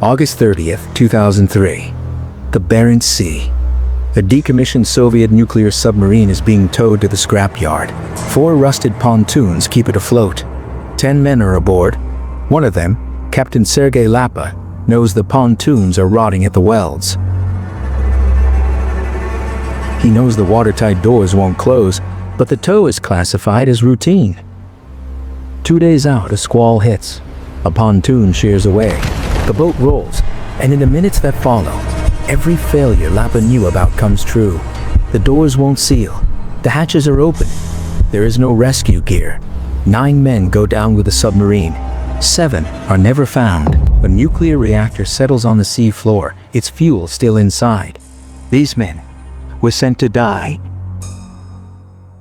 August 30th, 2003. The Barents Sea. A decommissioned Soviet nuclear submarine is being towed to the scrapyard. 4 rusted pontoons keep it afloat. 10 men are aboard. One of them, Captain Sergei Lappa, knows the pontoons are rotting at the welds. He knows the watertight doors won't close, but the tow is classified as routine. 2 days out, a squall hits. A pontoon shears away. The boat rolls, and in the minutes that follow, every failure Lappa knew about comes true. The doors won't seal. The hatches are open. There is no rescue gear. 9 men go down with the submarine. 7 are never found. A nuclear reactor settles on the sea floor, its fuel still inside. These men were sent to die.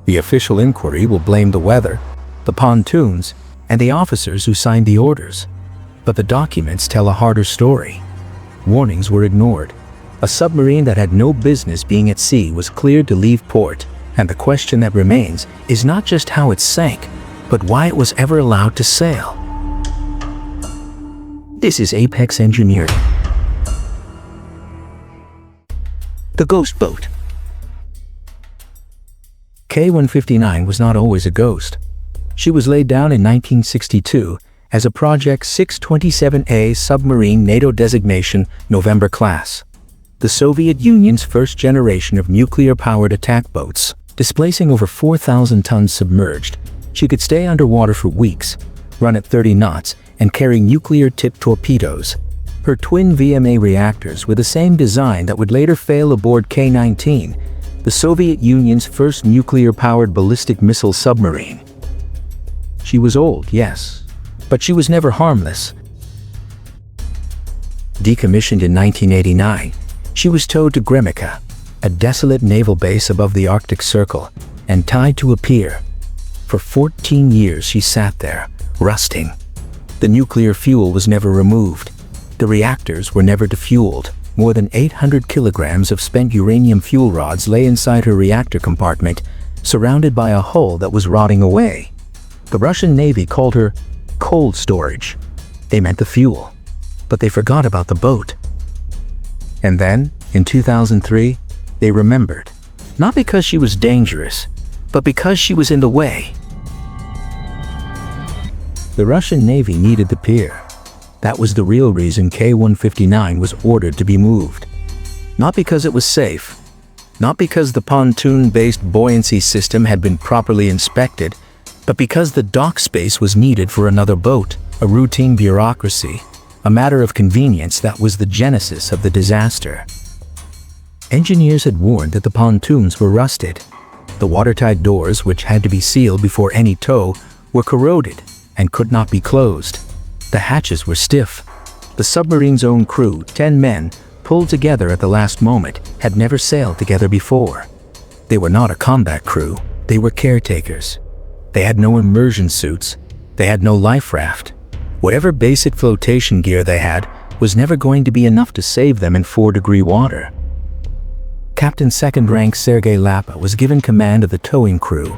The official inquiry will blame the weather, the pontoons, and the officers who signed the orders. But the documents tell a harder story. Warnings were ignored. A submarine that had no business being at sea was cleared to leave port, and the question that remains is not just how it sank, but why it was ever allowed to sail. This is Apex Engineering. The Ghost Boat. K-159 was not always a ghost. She was laid down in 1962 as a Project 627A submarine NATO designation November class. The Soviet Union's first generation of nuclear-powered attack boats, displacing over 4,000 tons submerged. She could stay underwater for weeks, run at 30 knots, and carry nuclear-tipped torpedoes. Her twin VMA reactors were the same design that would later fail aboard K-19, the Soviet Union's first nuclear-powered ballistic missile submarine. She was old, yes, but she was never harmless. Decommissioned in 1989, she was towed to Gremika, a desolate naval base above the Arctic Circle, and tied to a pier. For 14 years she sat there, rusting. The nuclear fuel was never removed. The reactors were never defueled. More than 800 kilograms of spent uranium fuel rods lay inside her reactor compartment, surrounded by a hull that was rotting away. The Russian Navy called her cold storage. They meant the fuel, but they forgot about the boat. And then, in 2003, they remembered. Not because she was dangerous, but because she was in the way. The Russian Navy needed the pier. That was the real reason K-159 was ordered to be moved. Not because it was safe, not because the pontoon-based buoyancy system had been properly inspected, but because the dock space was needed for another boat, a routine bureaucracy, a matter of convenience that was the genesis of the disaster. Engineers had warned that the pontoons were rusted. The watertight doors, which had to be sealed before any tow, were corroded and could not be closed. The hatches were stiff. The submarine's own crew, 10 men, pulled together at the last moment, had never sailed together before. They were not a combat crew, they were caretakers. They had no immersion suits. They had no life raft. Whatever basic flotation gear they had was never going to be enough to save them in 4-degree water. Captain 2nd Rank Sergei Lappa was given command of the towing crew.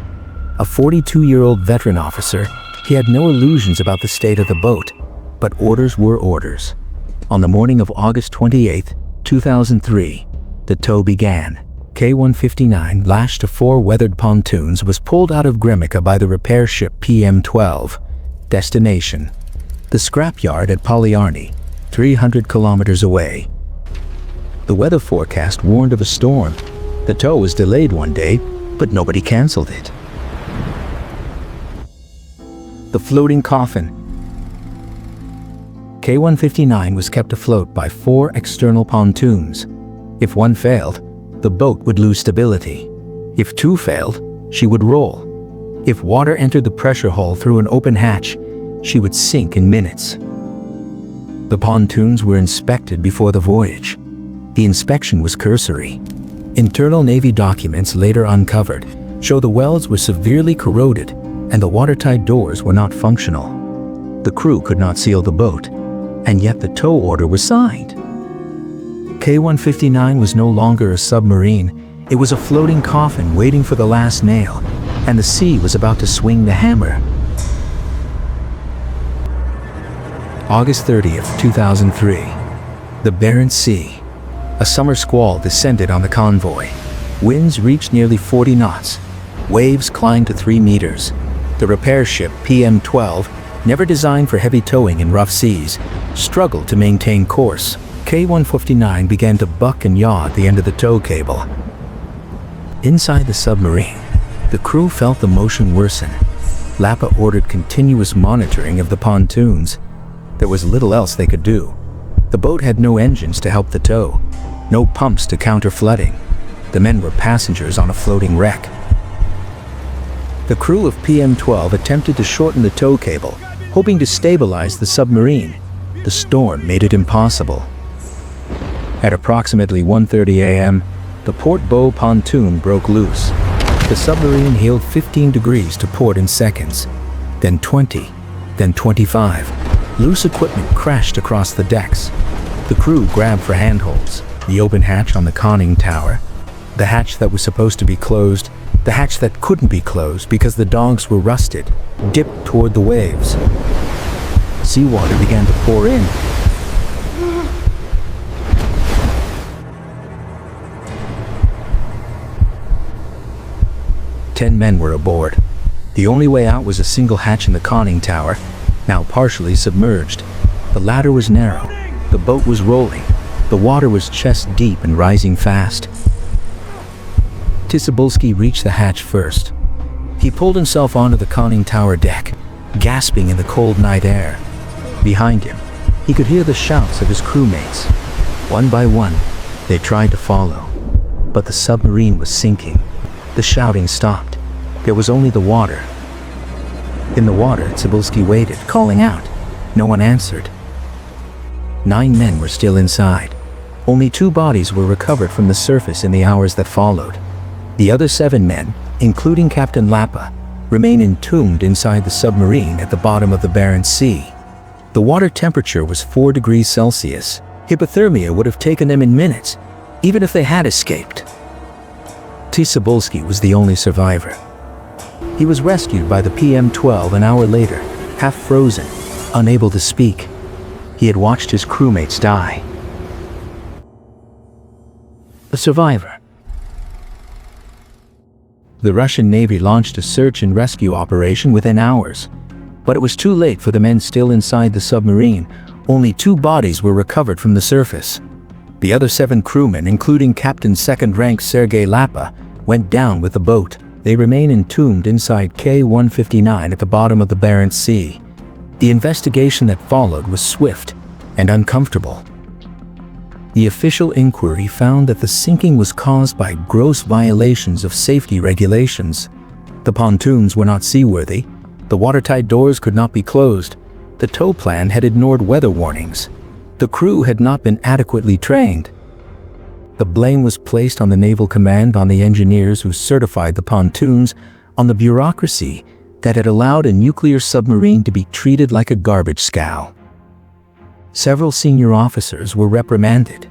A 42-year-old veteran officer, he had no illusions about the state of the boat, but orders were orders. On the morning of August 28, 2003, the tow began. K-159, lashed to 4 weathered pontoons, was pulled out of Gremika by the repair ship PM-12. Destination: the scrapyard at Polyarny, 300 kilometers away. The weather forecast warned of a storm. The tow was delayed one day, but nobody canceled it. The floating coffin. K-159 was kept afloat by 4 external pontoons. If one failed, the boat would lose stability. If 2 failed, she would roll. If water entered the pressure hull through an open hatch, she would sink in minutes. The pontoons were inspected before the voyage. The inspection was cursory. Internal Navy documents later uncovered show the welds were severely corroded and the watertight doors were not functional. The crew could not seal the boat, and yet the tow order was signed. K-159 was no longer a submarine. It was a floating coffin waiting for the last nail, and the sea was about to swing the hammer. August 30th, 2003. The Barents Sea. A summer squall descended on the convoy. Winds reached nearly 40 knots. Waves climbed to 3 meters. The repair ship PM-12, never designed for heavy towing in rough seas, struggled to maintain course. K-159 began to buck and yaw at the end of the tow cable. Inside the submarine, the crew felt the motion worsen. Lappa ordered continuous monitoring of the pontoons. There was little else they could do. The boat had no engines to help the tow, no pumps to counter flooding. The men were passengers on a floating wreck. The crew of PM-12 attempted to shorten the tow cable, hoping to stabilize the submarine. The storm made it impossible. At approximately 1:30 a.m., the port bow pontoon broke loose. The submarine heeled 15 degrees to port in seconds, then 20, then 25. Loose equipment crashed across the decks. The crew grabbed for handholds. The open hatch on the conning tower, the hatch that was supposed to be closed, the hatch that couldn't be closed because the dogs were rusted, dipped toward the waves. Seawater began to pour in. Ten men were aboard. The only way out was a single hatch in the conning tower, now partially submerged. The ladder was narrow. The boat was rolling. The water was chest deep and rising fast. Tsibulsky reached the hatch first. He pulled himself onto the conning tower deck, gasping in the cold night air. Behind him, he could hear the shouts of his crewmates. One by one, they tried to follow. But the submarine was sinking. The shouting stopped. There was only the water. In the water, Tsibulsky waited, calling out. No one answered. 9 men were still inside. Only 2 bodies were recovered from the surface in the hours that followed. The other 7 men, including Captain Lappa, remain entombed inside the submarine at the bottom of the Barents Sea. The water temperature was 4 degrees Celsius. Hypothermia would have taken them in minutes, even if they had escaped. Tsibulsky was the only survivor. He was rescued by the PM-12 an hour later, half frozen, unable to speak. He had watched his crewmates die. A survivor. The Russian Navy launched a search and rescue operation within hours, but it was too late for the men still inside the submarine. Only 2 bodies were recovered from the surface. The other 7 crewmen, including Captain 2nd Rank Sergei Lappa, went down with the boat. They remain entombed inside K-159 at the bottom of the Barents Sea. The investigation that followed was swift and uncomfortable. The official inquiry found that the sinking was caused by gross violations of safety regulations. The pontoons were not seaworthy. The watertight doors could not be closed. The tow plan had ignored weather warnings. The crew had not been adequately trained. The blame was placed on the Naval Command, on the engineers who certified the pontoons, on the bureaucracy that had allowed a nuclear submarine to be treated like a garbage scow. Several senior officers were reprimanded.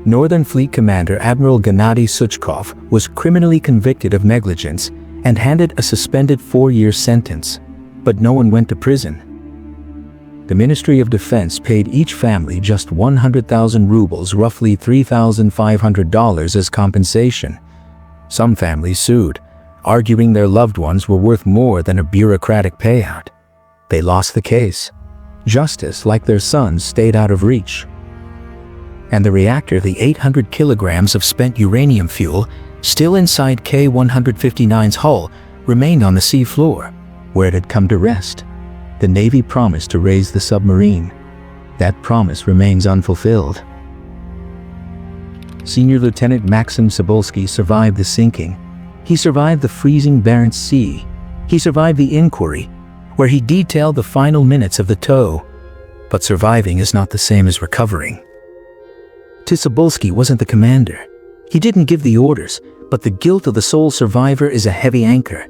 Northern Fleet Commander Admiral Gennady Suchkov was criminally convicted of negligence and handed a suspended 4-year sentence, but no one went to prison. The Ministry of Defense paid each family just 100,000 rubles, roughly $3,500 as compensation. Some families sued, arguing their loved ones were worth more than a bureaucratic payout. They lost the case. Justice, like their sons, stayed out of reach. And the reactor, the 800 kilograms of spent uranium fuel, still inside K-159's hull, remained on the sea floor, where it had come to rest. The Navy promised to raise the submarine. That promise remains unfulfilled. Senior Lieutenant Maxim Tsibulsky survived the sinking. He survived the freezing Barents Sea. He survived the inquiry, where he detailed the final minutes of the tow. But surviving is not the same as recovering. Tsibulsky wasn't the commander. He didn't give the orders, but the guilt of the sole survivor is a heavy anchor.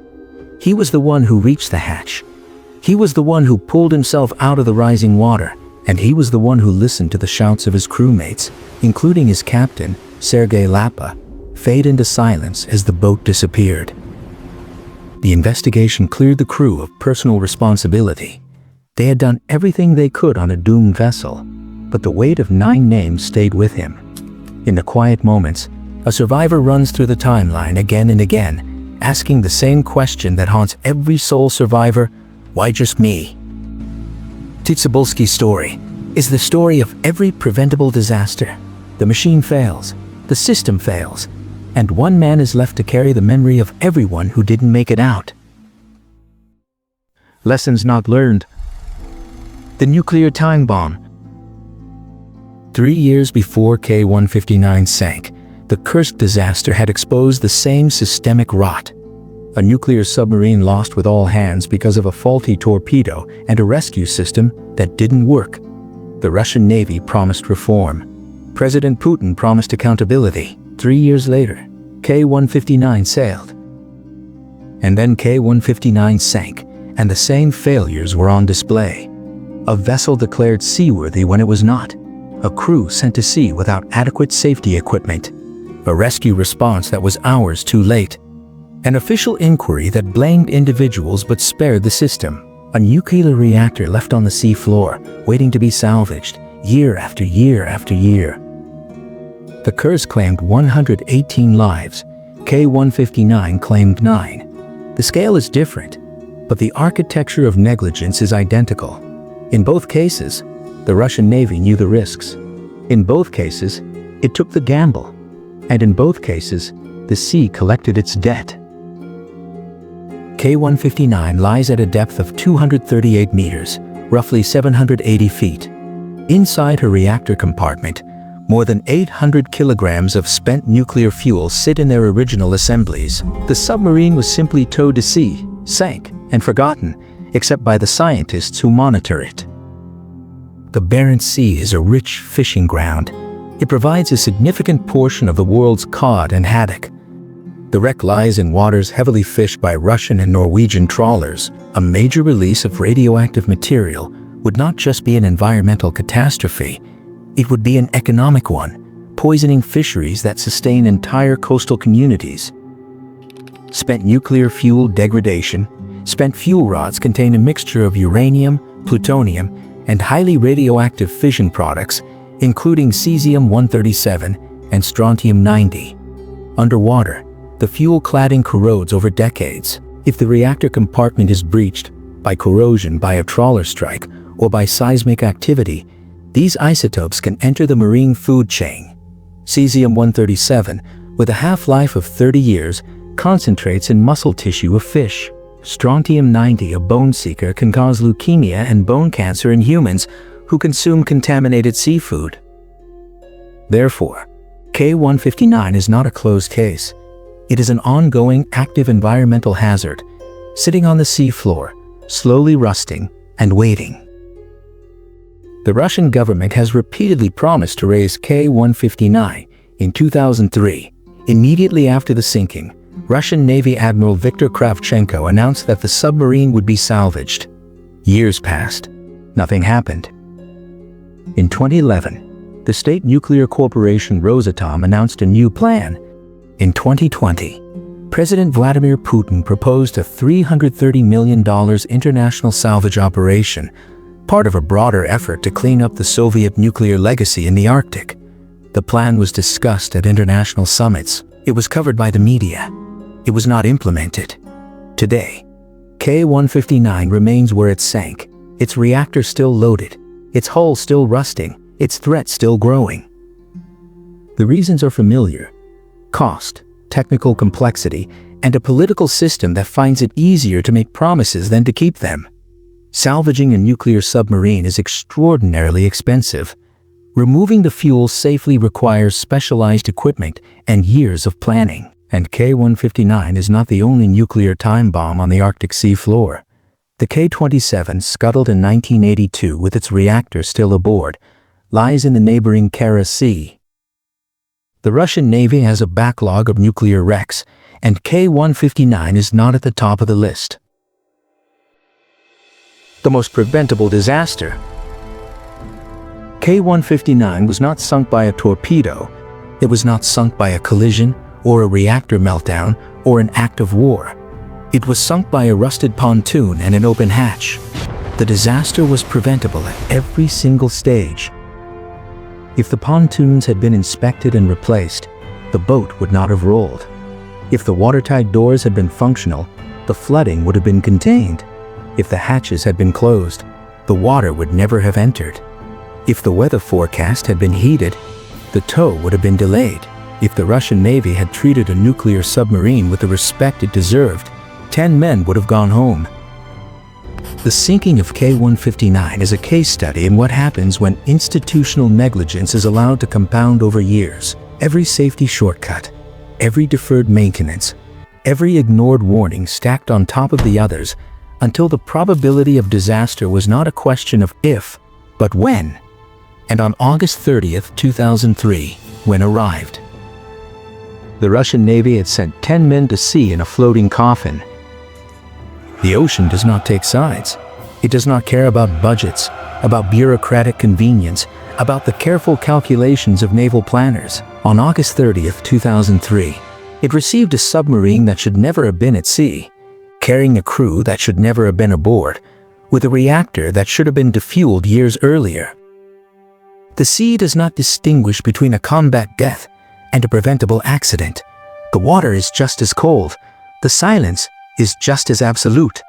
He was the one who reached the hatch. He was the one who pulled himself out of the rising water, and he was the one who listened to the shouts of his crewmates, including his captain, Sergei Lappa, fade into silence as the boat disappeared. The investigation cleared the crew of personal responsibility. They had done everything they could on a doomed vessel. but the weight of 9 names stayed with him. In the quiet moments, a survivor runs through the timeline again and again, asking the same question that haunts every sole survivor: why just me? Tsibulsky's story is the story of every preventable disaster. The machine fails, the system fails, and one man is left to carry the memory of everyone who didn't make it out. Lessons not learned. The nuclear time bomb. 3 years before K-159 sank, the Kursk disaster had exposed the same systemic rot. A nuclear submarine lost with all hands because of a faulty torpedo and a rescue system that didn't work. The Russian Navy promised reform. President Putin promised accountability. 3 years later, K-159 sailed. And then K-159 sank, and the same failures were on display. A vessel declared seaworthy when it was not. A crew sent to sea without adequate safety equipment. A rescue response that was hours too late. An official inquiry that blamed individuals but spared the system. A nuclear reactor left on the seafloor, waiting to be salvaged, year after year after year. The Kursk claimed 118 lives. K-159 claimed 9. The scale is different, but the architecture of negligence is identical. In both cases, the Russian Navy knew the risks. In both cases, it took the gamble. And in both cases, the sea collected its debt. K-159 lies at a depth of 238 meters, roughly 780 feet. Inside her reactor compartment, more than 800 kilograms of spent nuclear fuel sit in their original assemblies. The submarine was simply towed to sea, sank, and forgotten, except by the scientists who monitor it. The Barents Sea is a rich fishing ground. It provides a significant portion of the world's cod and haddock. The wreck lies in waters heavily fished by Russian and Norwegian trawlers. A major release of radioactive material would not just be an environmental catastrophe, it would be an economic one, poisoning fisheries that sustain entire coastal communities. Spent nuclear fuel degradation. Spent fuel rods contain a mixture of uranium, plutonium, and highly radioactive fission products, including cesium-137 and strontium-90. Underwater, the fuel cladding corrodes over decades. If the reactor compartment is breached by corrosion by a trawler strike or by seismic activity, these isotopes can enter the marine food chain. Cesium-137, with a half-life of 30 years, concentrates in muscle tissue of fish. Strontium-90, a bone seeker, can cause leukemia and bone cancer in humans who consume contaminated seafood. Therefore, K-159 is not a closed case. It is an ongoing, active environmental hazard, sitting on the seafloor, slowly rusting and waiting. The Russian government has repeatedly promised to raise K-159. In 2003, immediately after the sinking, Russian Navy Admiral Viktor Kravchenko announced that the submarine would be salvaged. Years passed. Nothing happened. In 2011, the state nuclear corporation Rosatom announced a new plan. In 2020, President Vladimir Putin proposed a $330 million international salvage operation, part of a broader effort to clean up the Soviet nuclear legacy in the Arctic. The plan was discussed at international summits. It was covered by the media. It was not implemented. Today, K-159 remains where it sank, its reactor still loaded, its hull still rusting, its threat still growing. The reasons are familiar: cost, technical complexity, and a political system that finds it easier to make promises than to keep them. Salvaging a nuclear submarine is extraordinarily expensive. Removing the fuel safely requires specialized equipment and years of planning. And K-159 is not the only nuclear time bomb on the Arctic sea floor. The K-27, scuttled in 1982 with its reactor still aboard, lies in the neighboring Barents Sea. The Russian Navy has a backlog of nuclear wrecks, and K-159 is not at the top of the list. The most preventable disaster. K-159 was not sunk by a torpedo. It was not sunk by a collision, or a reactor meltdown, or an act of war. It was sunk by a rusted pontoon and an open hatch. The disaster was preventable at every single stage. If the pontoons had been inspected and replaced, the boat would not have rolled. If the watertight doors had been functional, the flooding would have been contained. If the hatches had been closed, the water would never have entered. If the weather forecast had been heeded, the tow would have been delayed. If the Russian Navy had treated a nuclear submarine with the respect it deserved, 10 men would have gone home. The sinking of K-159 is a case study in what happens when institutional negligence is allowed to compound over years. Every safety shortcut, every deferred maintenance, every ignored warning stacked on top of the others until the probability of disaster was not a question of if, but when. And on August 30th, 2003, when arrived, the Russian Navy had sent 10 men to sea in a floating coffin. The ocean does not take sides. It does not care about budgets, about bureaucratic convenience, about the careful calculations of naval planners. On August 30th, 2003, it received a submarine that should never have been at sea, carrying a crew that should never have been aboard, with a reactor that should have been defueled years earlier. The sea does not distinguish between a combat death and a preventable accident. The water is just as cold. The silence is just as absolute.